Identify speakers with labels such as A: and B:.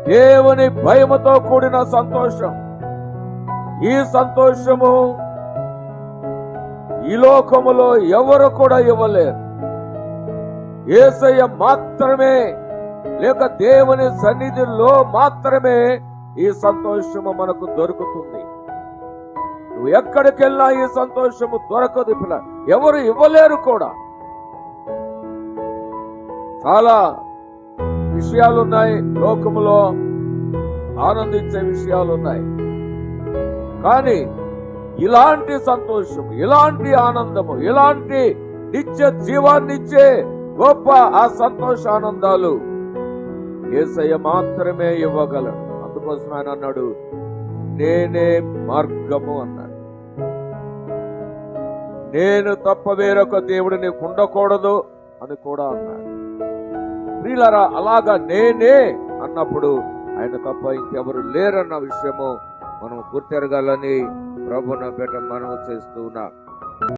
A: దేవుని భయముతో కూడిన సంతోషం. ఈ సంతోషము ఈ లోకములో ఎవరు కూడా ఇవ్వలేరు. యేసయ్య మాత్రమే, లేక దేవుని సన్నిధిలో మాత్రమే ఈ సంతోషము మనకు దొరుకుతుంది. నువ్వు ఎక్కడికెళ్ళినా ఈ సంతోషము దొరకదు. ఎవరు ఇవ్వలేరు కూడా. చాలా విషయాలున్నాయి లోకములో, ఆనందించే విషయాలున్నాయి. కానీ ఇలాంటి సంతోషం, ఇలాంటి ఆనందము, ఇలాంటి నిత్య జీవాన్నిచ్చే గొప్ప ఆ సంతోషానందాలు యేసయ్య మాత్రమే ఇవ్వగలడు. అందుకోసం ఆయన అన్నాడు, నేనే మార్గము అన్నాడు. నేను తప్ప వేరొక దేవుడు నీకు ఉండకూడదు అని కూడా అన్నాడు. ప్రియులారా, అలాగా నేనే అన్నప్పుడు ఆయన తప్ప ఇంకెవరు లేరన్న విషయము మనం గుర్తెరగాలని ప్రభువుని బిడ్డ మనవి చేస్తూ ఉన్నాం.